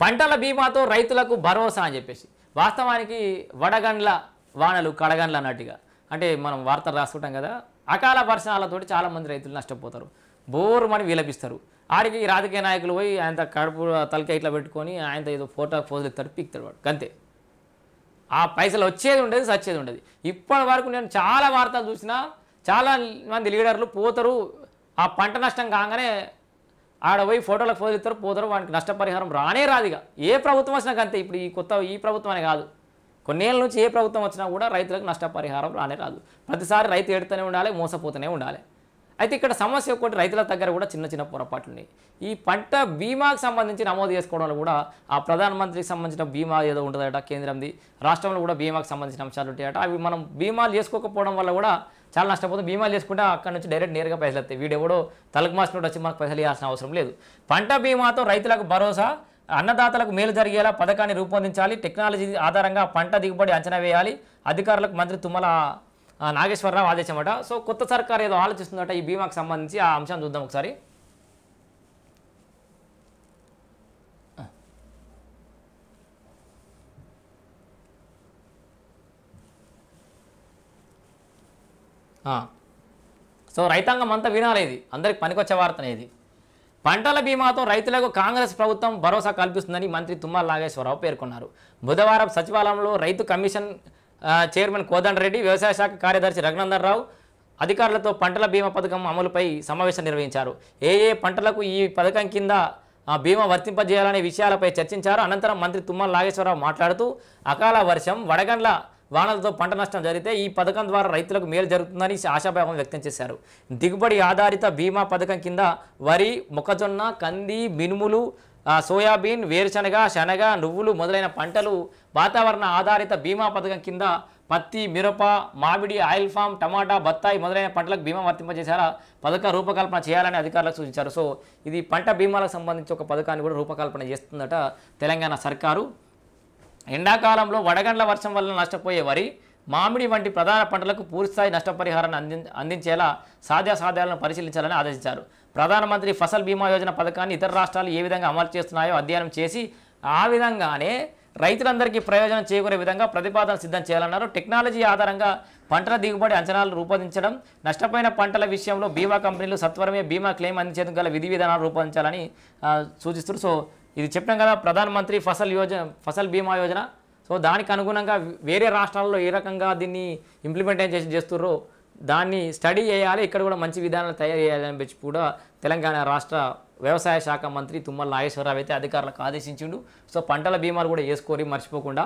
పంటల బీమాతో రైతులకు భరోసా అని చెప్పేసి వాస్తవానికి వడగండ్ల వానలు కడగండ్ల అన్నట్టుగా అంటే మనం వార్తలు రాసుకుంటాం కదా అకాల వర్షాలతోటి చాలామంది రైతులు నష్టపోతారు బోరుమని విలపిస్తారు ఆడికి రాజకీయ నాయకులు పోయి ఆయన కడుపు తలకాయ ఇట్లా పెట్టుకొని ఆయన ఏదో ఫోజులు ఇస్తారు పీక్తాడు వాడు అంతే ఆ పైసలు వచ్చేది ఉండేది సచ్చేది ఉండేది ఇప్పటి వరకు నేను చాలా వార్తలు చూసినా చాలా మంది లీడర్లు పోతారు ఆ పంట నష్టం కాగానే ఆడ పోయి ఫోటోలకు ఫోజులు ఇస్తారు పోతారు వానికి నష్టపరిహారం రానే రాదుగా ఏ ప్రభుత్వం వచ్చినా అంతే ఇప్పుడు ఈ ప్రభుత్వం అనే కాదు కొన్నేళ్ళ నుంచి ఏ ప్రభుత్వం వచ్చినా కూడా రైతులకు నష్టపరిహారం రానే రాదు ప్రతిసారి రైతు ఏడుతూనే ఉండాలి మోసపోతూనే ఉండాలి అయితే ఇక్కడ సమస్య ఒకటి రైతుల దగ్గర కూడా చిన్న చిన్న పొరపాట్లు ఉన్నాయి ఈ పంట బీమాకు సంబంధించి నమోదు చేసుకోవడంలో కూడా ఆ ప్రధానమంత్రికి సంబంధించిన బీమా ఏదో ఉంటుందట కేంద్రంది రాష్ట్రంలో కూడా బీమాకు సంబంధించిన అంశాలు ఉంటాయట అవి మనం బీమాలు చేసుకోకపోవడం వల్ల కూడా చాలా నష్టపోతుంది బీమాలు చేసుకుంటే అక్కడ నుంచి డైరెక్ట్ నేరుగా పైసలు వస్తాయి వీడు ఎవడో తలకు మాసినోడు వచ్చి మనకు పైసలు ఇవ్వాల్సిన అవసరం లేదు పంట బీమాతో రైతులకు భరోసా అన్నదాతలకు మేలు జరిగేలా పథకాన్ని రూపొందించాలి టెక్నాలజీ ఆధారంగా పంట దిగుబడి అంచనా వేయాలి అధికారులకు మంత్రి తుమ్మల నాగేశ్వరరావు ఆదేశమట సో కొత్త సర్కార్ ఏదో ఆలోచిస్తుందట ఈ బీమాకు సంబంధించి ఆ అంశం చూద్దాం ఒకసారి సో రైతాంగం అంతా వినాలేది అందరికి పనికొచ్చే వార్తనేది పంటల బీమాతో రైతులకు కాంగ్రెస్ ప్రభుత్వం భరోసా కల్పిస్తుందని మంత్రి తుమ్మల నాగేశ్వరరావు పేర్కొన్నారు బుధవారం సచివాలయంలో రైతు కమిషన్ చైర్మన్ కోదండరెడ్డి వ్యవసాయ శాఖ కార్యదర్శి రఘునందన్ రావు అధికారులతో పంటల బీమా పథకం అమలుపై సమావేశం నిర్వహించారు ఏ పంటలకు ఈ పథకం కింద బీమా వర్తింపజేయాలనే విషయాలపై చర్చించారు అనంతరం మంత్రి తుమ్మల నాగేశ్వరరావు మాట్లాడుతూ అకాల వర్షం వడగండ్ల వానలతో పంట నష్టం జరిగితే ఈ పథకం ద్వారా రైతులకు మేలు జరుగుతుందని ఆశాభావం వ్యక్తం చేశారు దిగుబడి ఆధారిత బీమా పథకం కింద వరి మొక్కజొన్న కంది మినుములు సోయాబీన్ వేరుశనగ శనగ నువ్వులు మొదలైన పంటలు వాతావరణ ఆధారిత బీమా పథకం కింద పత్తి మిరప మామిడి ఆయిల్ ఫామ్ టమాటా బత్తాయి మొదలైన పంటలకు బీమా వర్తింపజేసేలా పథక రూపకల్పన చేయాలని అధికారులకు సూచించారు సో ఇది పంట బీమాలకు సంబంధించి ఒక పథకాన్ని కూడా రూపకల్పన చేస్తుందట తెలంగాణ సర్కారు ఎండాకాలంలో వడగండ్ల వర్షం వల్ల నష్టపోయే వరి మామిడి వంటి ప్రధాన పంటలకు పూర్తిస్థాయి నష్టపరిహారాన్ని అందించేలా సాధ్యాసాధ్యాలను పరిశీలించాలని ఆదేశించారు ప్రధానమంత్రి ఫసల్ బీమా యోజన పథకాన్ని ఇతర రాష్ట్రాలు ఏ విధంగా అమలు చేస్తున్నాయో అధ్యయనం చేసి ఆ విధంగానే రైతులందరికీ ప్రయోజనం చేకూరే విధంగా ప్రతిపాదన సిద్ధం చేయాలన్నారు టెక్నాలజీ ఆధారంగా పంటల దిగుబడి అంచనాలు రూపొందించడం నష్టపోయిన పంటల విషయంలో బీమా కంపెనీలు సత్వరమే బీమా క్లెయిమ్ అందించేందుకు గల విధి విధానాలు రూపొందించాలని సూచిస్తారు సో ఇది చెప్పినాం కదా ప్రధానమంత్రి ఫసల్ బీమా యోజన సో దానికి అనుగుణంగా వేరే రాష్ట్రాల్లో ఏ రకంగా దీన్ని ఇంప్లిమెంటేషన్ చేస్తున్నారో దాన్ని స్టడీ చేయాలి ఇక్కడ కూడా మంచి విధానాలు తయారు చేయాలని చెప్పి కూడా తెలంగాణ రాష్ట్ర వ్యవసాయ శాఖ మంత్రి తుమ్మల నాగేశ్వరరావు అయితే అధికారులకు ఆదేశించిండు సో పంటల బీమాలు కూడా వేసుకోరి మర్చిపోకుండా